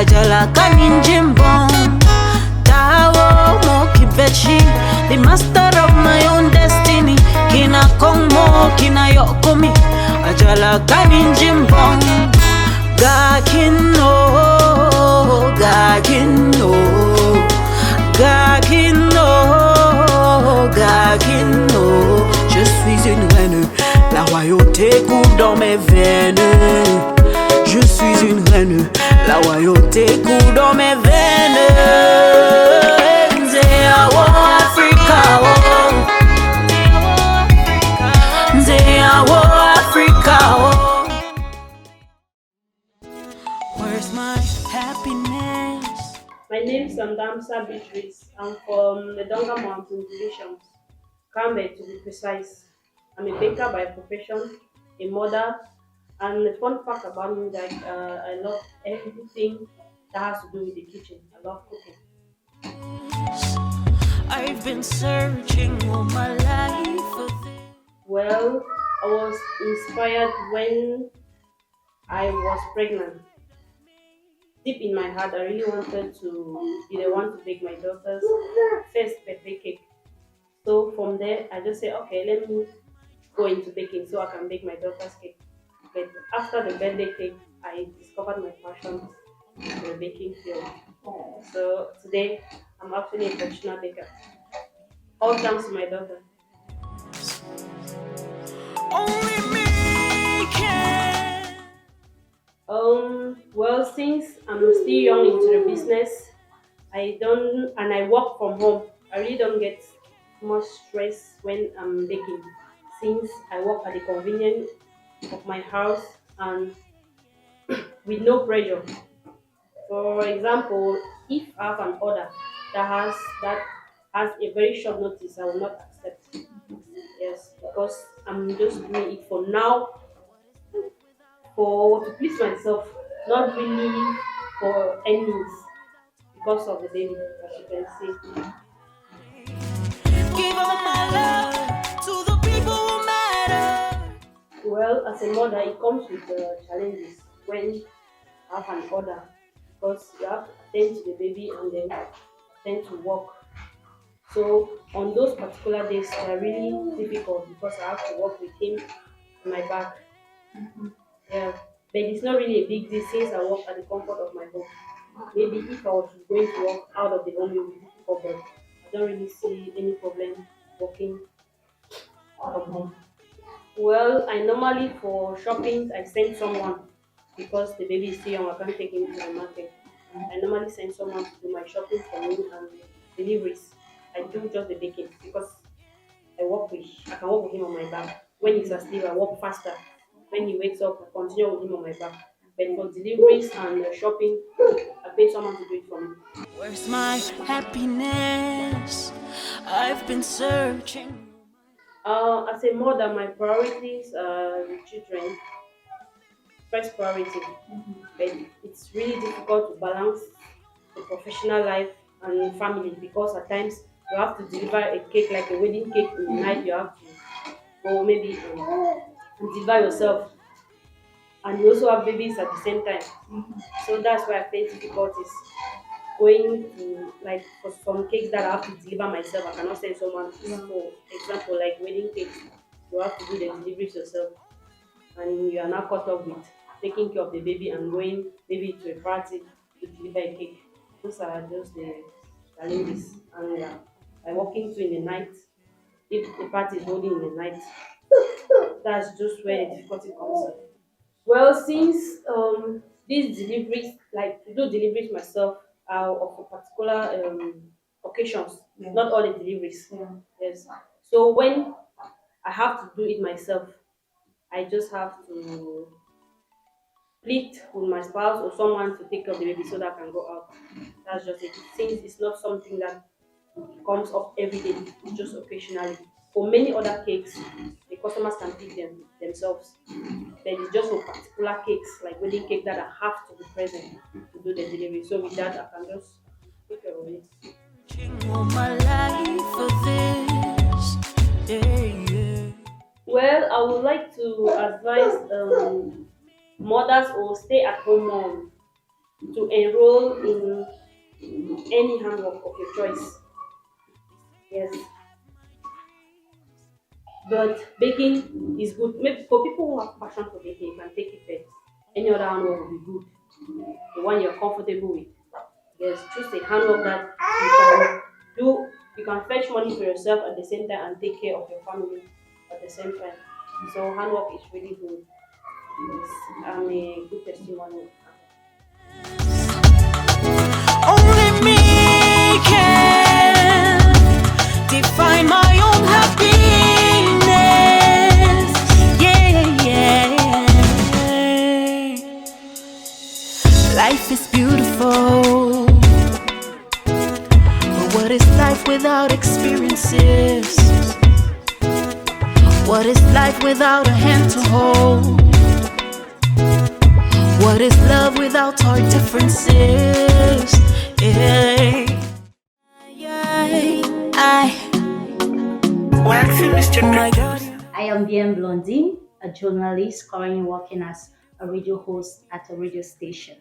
ajala kaninjimbong. Tawo mo kivechi, the master of my own destiny. Kina kongmo, kina yokomi, ajala kaninjimbong. Gakino, gakino, gakino, gakino. Je suis une reine, la royauté coule dans mes veines. Je suis une reine, la royauté coule dans mes veines. Nzeawo Africa, oh. Nzeawo Africa, oh. Where's my happiness? My name is Ndamsa Beatrice. I'm from the Donga Mountain Division, Kambe to be precise. I'm a baker by profession, a mother, and the fun fact about me is that I love everything that has to do with the kitchen. I love cooking. I've been searching all my life for this. Well, I was inspired when I was pregnant. Deep in my heart, I really wanted to be the one to bake my daughter's first birthday cake. So from there, I just said, okay, let me go into baking so I can bake my daughter's cake. But after the birthday cake, I discovered my passion for the baking field. So today, I'm actually a professional baker. All thanks to my daughter. Only me can. Well, since I'm still young into the business, I work from home. I really don't get much stress when I'm baking, since I work at the convenience of my house and with no pressure. For example, if I have an order that has a very short notice, I will not accept. Yes, because I'm just doing it for now, for to please myself, not really for earnings because of the baby, as you can see. Give all my love to the people who matter. Well, as a mother, it comes with challenges when I have an order, because you have to attend to the baby and then attend to work. So on those particular days, they are really difficult because I have to work with him on my back. Yeah, but it's not really a big deal since I work at the comfort of my home. Maybe if I was going to work out of the home, it would be difficult, but I don't really see any problem working from home. Well, I normally for shopping I send someone because the baby is still young. I can't take him to the market. I normally send someone to do my shopping for me and deliveries. I do just the baking because I can work with him on my back. When he's asleep, I work faster. When he wakes up, I continue with him on my back. But for deliveries and shopping, I pay someone to do it for me. Where's my happiness? I've been searching. As a mother, my priorities are the children, first priority. But it's really difficult to balance the professional life and family because at times you have to deliver a cake like a wedding cake in the night. You have to go maybe and deliver yourself, and you also have babies at the same time. So that's why I face difficulties going to, like, for some cakes that I have to deliver myself. I cannot send someone. For example, like wedding cakes, you have to do the deliveries yourself, and you are now caught up with taking care of the baby and going maybe to a party to deliver a cake. Those are just the challenges, and by working too in the night, if the party is holding in the night, that's just where the difficulty comes in. Well, since these deliveries, like to do deliveries myself, are of a particular occasions, not all the deliveries. Yes. So when I have to do it myself, I just have to plead with my spouse or someone to take care of the baby so that I can go out. That's just it. Since it's not something that comes up every day, it's just occasionally. For many other cakes, the customers can pick them themselves. But it's just for particular cakes, like wedding cake, that I have to be present to do the delivery. So with that, I can just take care of it. All my life for this. Yeah, yeah. Well, I would like to advise mothers or stay-at-home mom to enroll in any handwork of your choice. Yes, but baking is good. Maybe for people who have passion for baking, you can take it first. Any other handwork will be good. The one you're comfortable with. Yes, choose a handwork that you can do. You can fetch money for yourself at the same time and take care of your family at the same time. So handwork is really good. Yes, I'm a good testimony. Only me can define my own happiness. Yeah, yeah. Life is beautiful, but what is life without experiences? What is life without a hand to hold? What is love without our differences? Yeah. Oh my God. I am BM Blondine, a journalist currently working as a radio host at a radio station.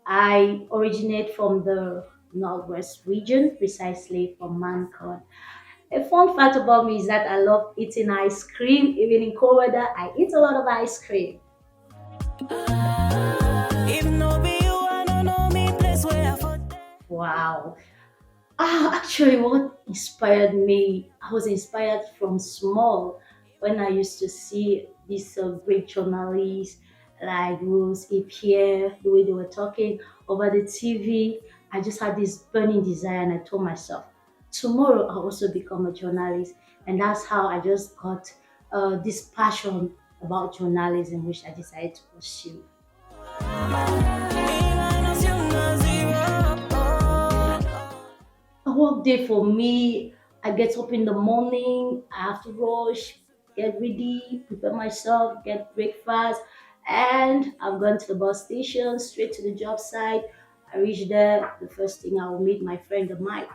I originate from the Northwest region, precisely from Mancon. A fun fact about me is that I love eating ice cream. Even in cold weather, I eat a lot of ice cream. If no be you, I don't know me place where I for. Wow. Actually, what inspired me, I was inspired from small when I used to see these great journalists like Rose Pierre, the way they were talking over the TV. I just had this burning desire, and I told myself, tomorrow I'll also become a journalist. And that's how I just got this passion about journalism, which I decided to pursue. A work day for me, I get up in the morning, I have to rush, get ready, prepare myself, get breakfast, and I've gone to the bus station, straight to the job site. I reach there, the first thing I will meet my friend, the mic.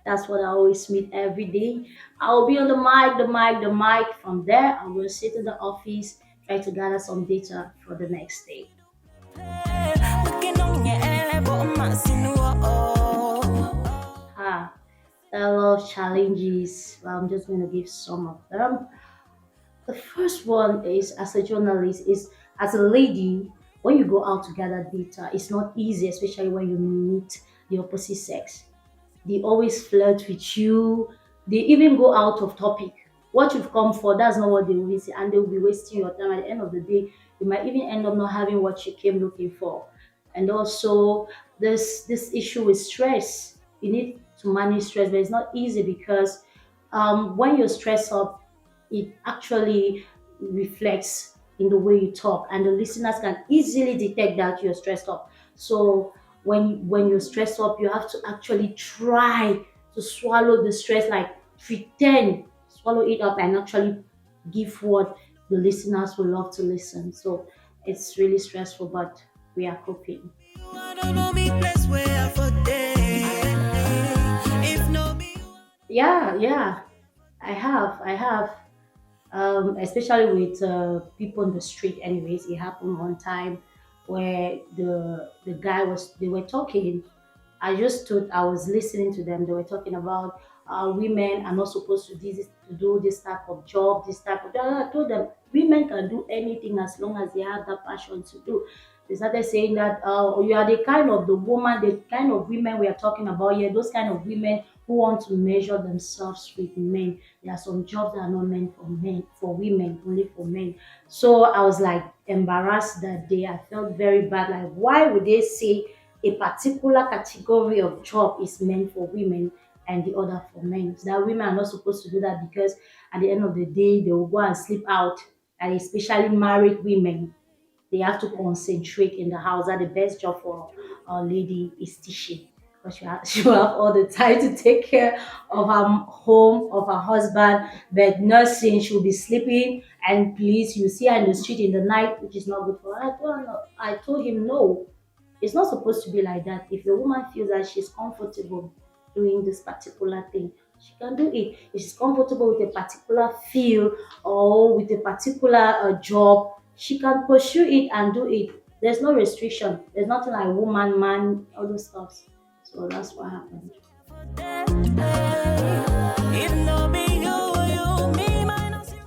That's what I always meet every day. I will be on the mic, the mic, the mic. From there, I will sit in the office, try to gather some data for the next day. Ah, there are a lot of challenges. But I'm just going to give some of them. The first one is as a journalist, is as a lady, when you go out to gather data, it's not easy, especially when you meet the opposite sex. They always flirt with you. They even go out of topic. What you've come for, that's not what they will say, and they will be wasting your time. At the end of the day, you might even end up not having what you came looking for. And also, this issue with stress. You need to manage stress, but it's not easy because when you're stressed up, it actually reflects in the way you talk, and the listeners can easily detect that you're stressed up. So when you're stressed up, you have to actually try to swallow the stress, like pretend swallow it up and actually give what the listeners will love to listen. So it's really stressful, but we are coping. Yeah, I have especially with people on the street. Anyways, it happened one time where the guy was they were talking. I just thought I was listening to them. They were talking about women are not supposed to do this type of job, this type of job. I told them women can do anything as long as they have that passion to do. They started saying that you are the kind of the woman, the kind of women we are talking about here, those kind of women who want to measure themselves with men. There are some jobs that are not meant for men, for women, only for men. So I was like embarrassed that day. I felt very bad. Like, why would they say a particular category of job is meant for women and the other for men? So that women are not supposed to do that because at the end of the day, they will go and sleep out, and especially married women, they have to concentrate in the house. That the best job for a lady is teaching, because she will have all the time to take care of her home, of her husband. But nursing, she'll be sleeping, and please, you see her in the street in the night, which is not good for her. I told him no, it's not supposed to be like that. If a woman feels that she's comfortable doing this particular thing, she can do it. If she's comfortable with a particular field or with a particular job, she can pursue it and do it. there's no restriction. There's nothing like woman, man, all those stuff. So that's what happened.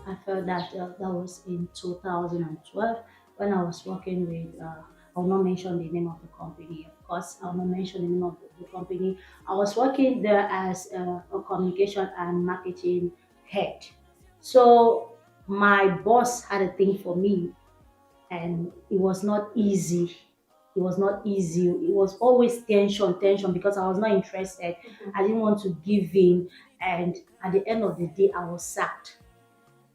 I felt that that was in 2012 when I was working with, I will not mention the name of the company, of course, I will not mention the name of the company. I was working there as a communication and marketing head. So my boss had a thing for me, and it was not easy. It was not easy. It was always tension, tension, because I was not interested. I didn't want to give in. And at the end of the day, I was sacked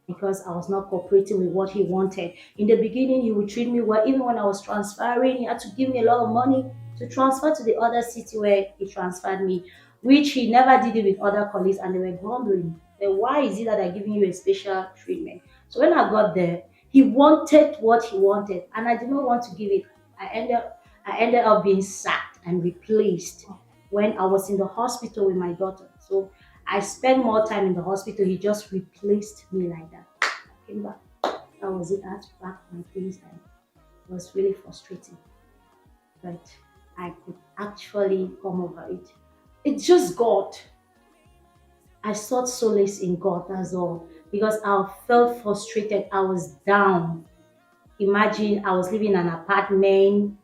because I was not cooperating with what he wanted. In the beginning, he would treat me well. Even when I was transferring, he had to give me a lot of money to transfer to the other city where he transferred me, which he never did it with other colleagues, and they were grumbling. Then why is it that I'm giving you a special treatment? So when I got there, he wanted what he wanted, and I did not want to give it. I ended up being sacked and replaced when I was in the hospital with my daughter. So I spent more time in the hospital. He just replaced me like that. I came back. That was it. I had to pack my things, and it was really frustrating. But I could actually come over it. It's just God. I sought solace in God, that's all. Because I felt frustrated. I was down. Imagine I was living in an apartment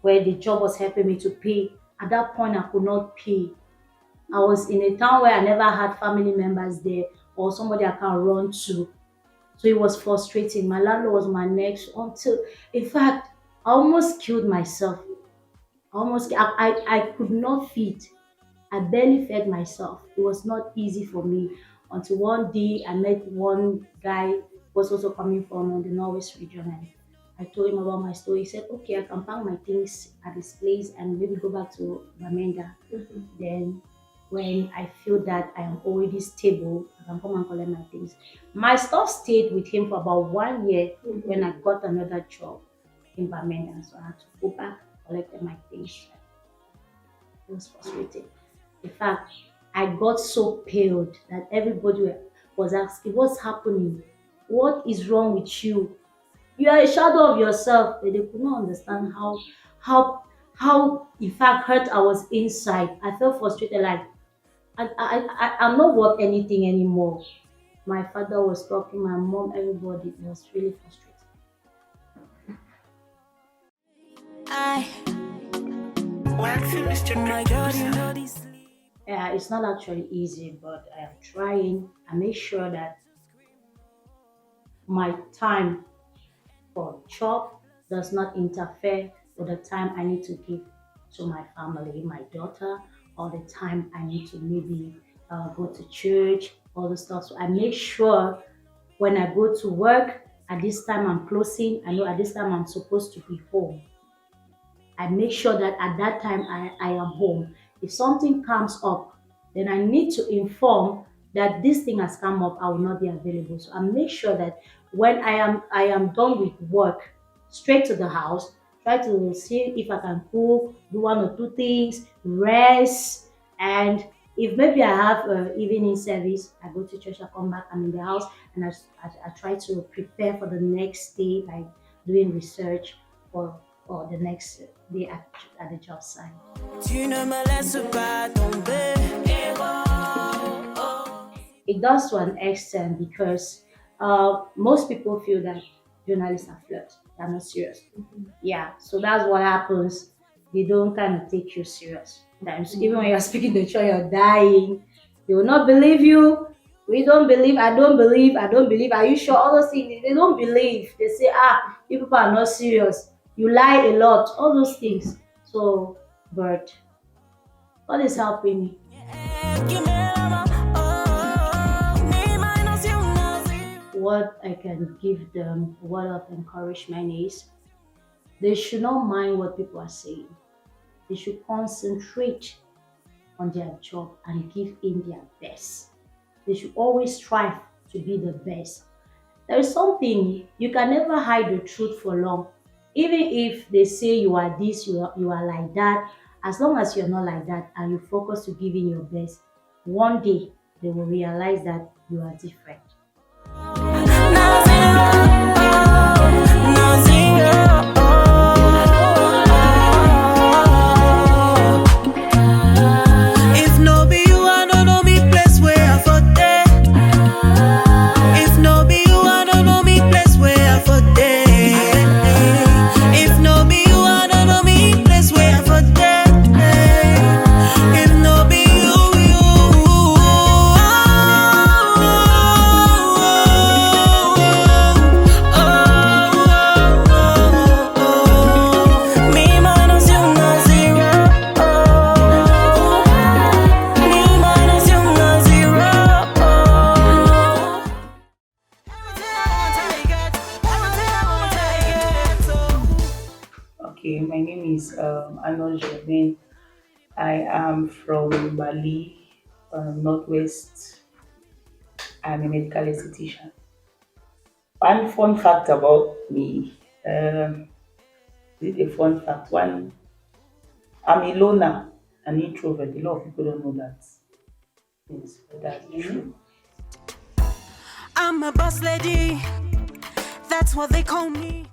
where the job was helping me to pay. At that point, I could not pay. I was in a town where I never had family members there or somebody I can run to. So it was frustrating. My landlord was my next until, in fact, I almost killed myself. I could not feed. I barely fed myself. It was not easy for me until one day I met one guy who was also coming from the Norwest region, and I told him about my story. He said, okay, I can pack my things at this place and maybe go back to Bamenda. Then when I feel that I am already stable, I can come and collect my things. My stuff stayed with him for about 1 year when I got another job in Bamenda. So I had to go back, collect my things. It was frustrating. In fact, I got so pale that everybody was asking, what's happening? What is wrong with you? You are a shadow of yourself. They could not understand how in fact hurt I was inside. I felt frustrated, like I'm not worth anything anymore. My father was talking, my mom, everybody. It was really frustrating. I oh my God, you know this. Yeah, it's not actually easy, but I am trying. I make sure that my time for job does not interfere with the time I need to give to my family, my daughter, or the time I need to maybe go to church, all the stuff. So I make sure when I go to work, at this time I'm closing, I know at this time I'm supposed to be home. I make sure that at that time I am home. If something comes up, then I need to inform that this thing has come up, I will not be available. So I make sure that when I am done with work, straight to the house, try to see if I can cook, do one or two things, rest, and if maybe I have evening service, I go to church, I come back, I'm in the house, and I try to prepare for the next day, like doing research for the next day at the job site. Tu ne me laisses pas tomber. It does to an extent because most people feel that journalists are flirt. They're not serious. Yeah, so that's what happens. They don't kind of take you serious. Sometimes, even when you're speaking the truth, you're dying. They will not believe you. We don't believe. I don't believe. I don't believe. Are you sure? All those things. They don't believe. They say, you people are not serious. You lie a lot. All those things. So, but God is helping me. What I can give them, word of encouragement is, they should not mind what people are saying. They should concentrate on their job and give in their best. They should always strive to be the best. There is something, you can never hide the truth for long. Even if they say you are this, you are like that, as long as you're not like that and you focus to giving your best, one day they will realize that you are different. is Arnold Germain. I am from Bali, Northwest. I'm a medical esthetician. One fun fact about me, this is a fun fact. One, I'm a loner, an introvert. A lot of people don't know that. Yes, but that's true. I'm a boss lady, that's what they call me.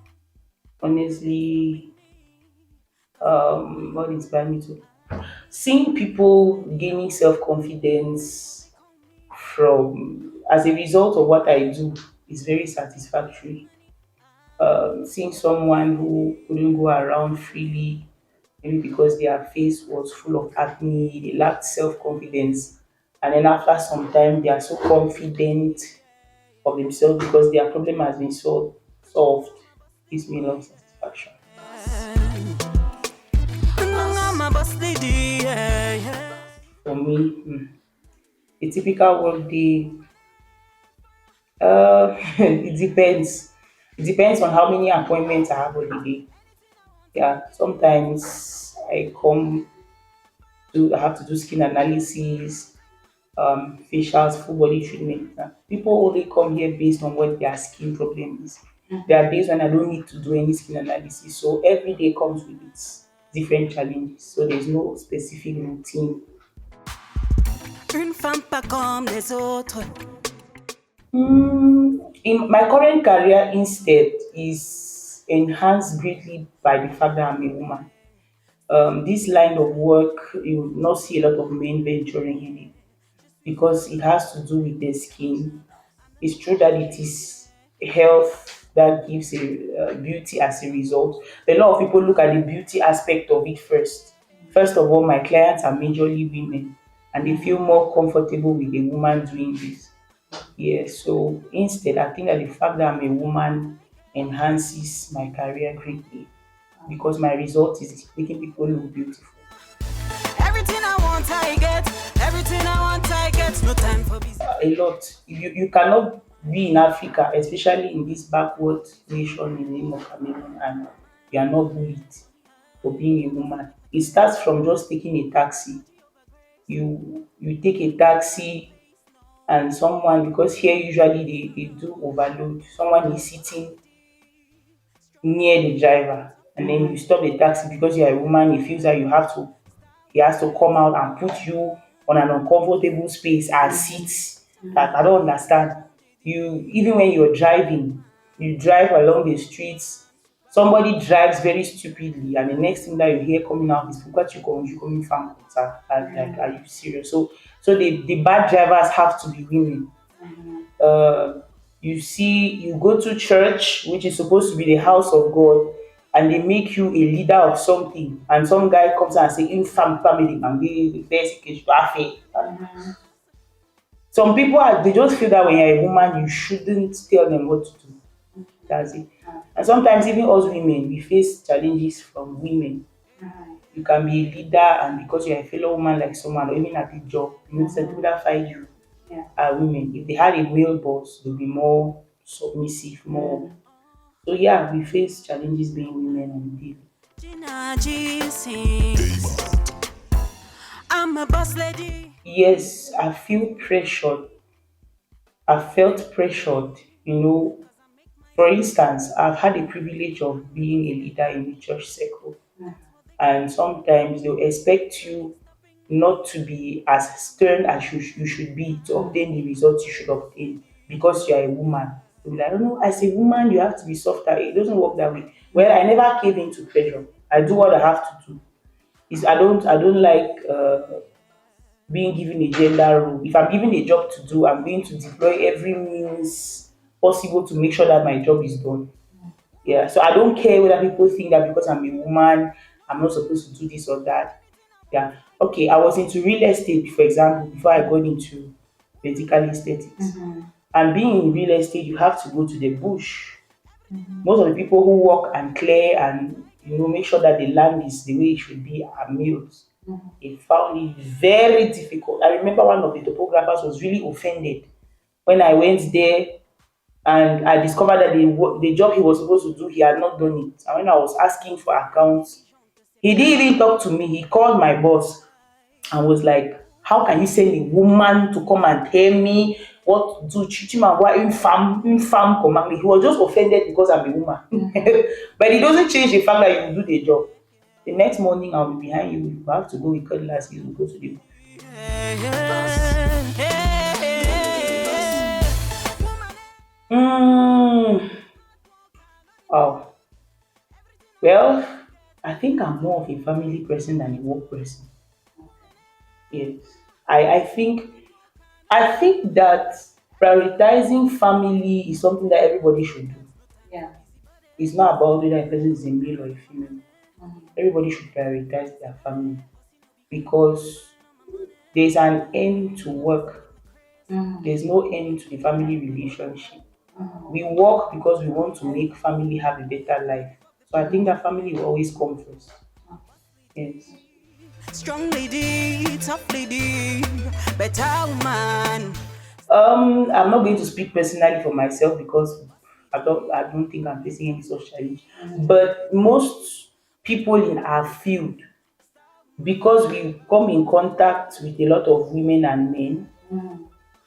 Honestly, what inspired me to seeing people gaining self confidence from as a result of what I do is very satisfactory. Seeing someone who couldn't go around freely, maybe because their face was full of acne, they lacked self confidence, and then after some time, they are so confident of themselves because their problem has been solved. Gives me a lot of satisfaction. I'm a boss lady, yeah, yeah. For me, a typical work day, it depends. It depends on how many appointments I have on the day. Yeah, sometimes I have to do skin analysis, facials, full body treatment. People only come here based on what their skin problem is. There are days when I don't need to do any skin analysis, so every day comes with its different challenges. So there's no specific routine. Une femme pas comme les autres. In my current career, instead, is enhanced greatly by the fact that I'm a woman. This line of work, you will not see a lot of men venturing in it because it has to do with the skin. It's true that it is health that gives a beauty as a result. A lot of people look at the beauty aspect of it first. First of all, my clients are majorly women, and they feel more comfortable with a woman doing this. Yeah, so instead, I think that the fact that I'm a woman enhances my career greatly because my result is making people look beautiful. Everything I want, I get. Everything I want, I get. No time for business. A lot. You cannot be in Africa, especially in this backward nation in the name of Cameroon, and you are not bullied for being a woman. It starts from just taking a taxi. You take a taxi and someone because here usually they do overload. Someone is sitting near the driver and then you stop the taxi because you're a woman, he feels that he has to come out and put you on an uncomfortable space and sit. That I don't understand. You even when you're driving, you drive along the streets, somebody drives very stupidly, and the next thing that you hear coming out is you coming from like are you serious? So the bad drivers have to be women. uh, you see, you go to church, which is supposed to be the house of God, and they make you a leader of something, and some guy comes and say, "Infam family, and the first case to some people are they just feel that when you're a woman, you shouldn't tell them what to do. That's it. And sometimes even us women, we face challenges from women. You can be a leader, and because you're a fellow woman like someone, or even at the job, you know, some people that find you are women. If they had a male boss, they'll be more submissive, more. So yeah, we face challenges being women on the daily. Gina G-Sings. I'm a boss lady. Yes, I feel pressured. I felt pressured. For instance, I've had the privilege of being a leader in the church circle, and sometimes they'll expect you not to be as stern as you should be to obtain the results you should obtain because you are a woman. They'll be like, no, as a woman, you have to be softer. It doesn't work that way. Well, I never cave into pressure. I do what I have to do. I don't like being given a gender role. If I'm given a job to do, I'm going to deploy every means possible to make sure that my job is done. Yeah, so I don't care whether people think that because I'm a woman, I'm not supposed to do this or that. Yeah, okay. I was into real estate, for example, before I got into medical aesthetics. And being in real estate, you have to go to the bush. Most of the people who work and clear and make sure that the land is the way it should be are males. They found it very difficult. I remember one of the topographers was really offended when I went there and I discovered that the job he was supposed to do, he had not done it. And when I was asking for accounts, He didn't even talk to me. He called my boss and was like, how can you send a woman to come and tell me what to do? Chichima, why infam command me? He was just offended because I'm a woman. But it doesn't change the fact that you do the job. The next morning I'll be behind you. You have to go with cutlass, you will go to the mm, oh well, I think I'm more of a family person than a work person. Yes. I think that prioritizing family is something that everybody should do. Yeah. It's not about whether a person is a male or a female. Everybody should prioritize their family because there's an end to work. There's no end to the family relationship. We work because we want to make family have a better life. So I think that family will always come first. Yes. Strong lady, tough lady, better woman. I'm not going to speak personally for myself because I don't think I'm facing any such challenge. But most people in our field, because we come in contact with a lot of women and men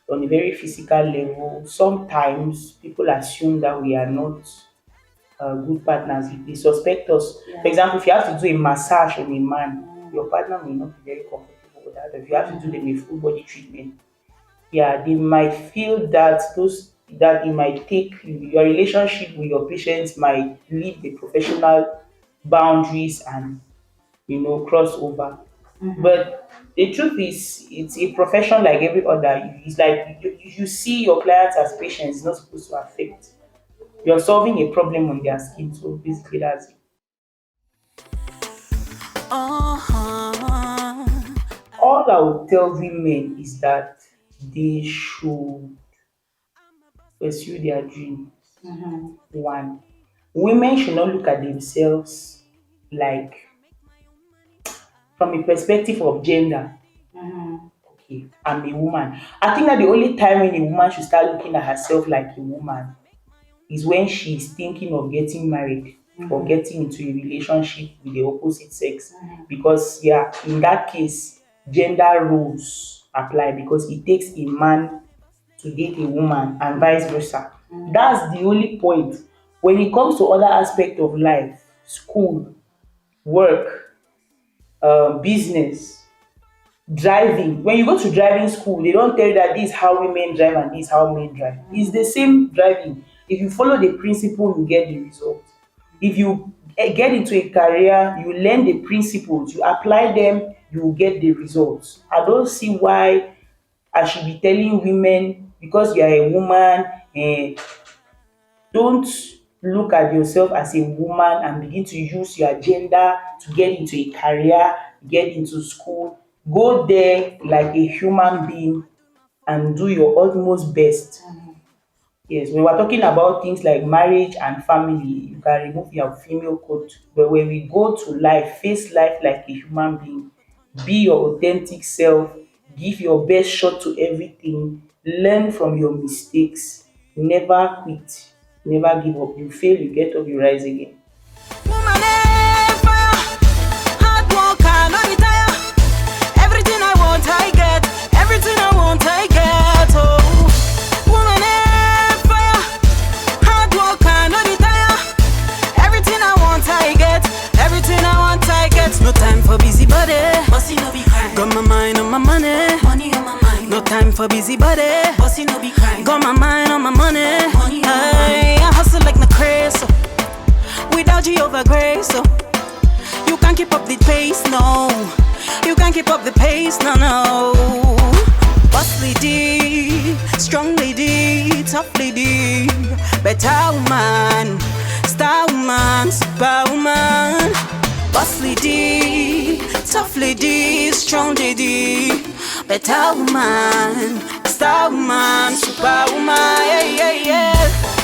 on a very physical level, sometimes people assume that we are not good partners. If they suspect us, for example, if you have to do a massage on a man, your partner may not be very comfortable with that. If you have to do them a full body treatment, yeah, they might feel that it might take your relationship with your patients might leave the professional boundaries and cross over. But the truth is, it's a profession like every other. It's like you see your clients as patients. It's not supposed to affect. You're solving a problem on their skin. So basically, that's it. Uh-huh. All I would tell women is that they should pursue their dreams. One, women should not look at themselves like from a perspective of gender. Okay, I'm a woman. I think that the only time when a woman should start looking at herself like a woman is when she's thinking of getting married or getting into a relationship with the opposite sex. Because, yeah, in that case, gender roles apply because it takes a man to date a woman and vice versa. That's the only point. When it comes to other aspects of life, school, work, business, driving, when you go to driving school, they don't tell you that this is how women drive and this is how men drive. It's the same driving. If you follow the principle, you get the result. If you get into a career, you learn the principles, you apply them, you will get the results. I don't see why I should be telling women because you are a woman, don't look at yourself as a woman and begin to use your gender to get into a career, get into school. Go there like a human being and do your utmost best. Yes, when we're talking about things like marriage and family, you can remove your female coat. But when we go to life, face life like a human being, be your authentic self, give your best shot to everything, learn from your mistakes, never quit, never give up. You fail, you get up, you rise again. Woman, fire, hard worker, no retire. Everything I want, I get. Everything I want, I get. Oh, woman, fire, hard worker, no retire. Everything I want, I get. Everything I want, I get. No time for busybody. Bossy no be crying. Got my mind on my money. Money on my mind. No time for busybody. Bossy no be crying. Got my mind on my money. Money on my mind. I hustle like no crazy. Without Jehovah grace, so you can't keep up the pace, no. You can't keep up the pace, no. Boss lady, strong lady, tough lady, better woman, star woman, super woman. Boss lady, tough lady, strong lady, better woman, star woman, super woman, yeah, yeah, yeah.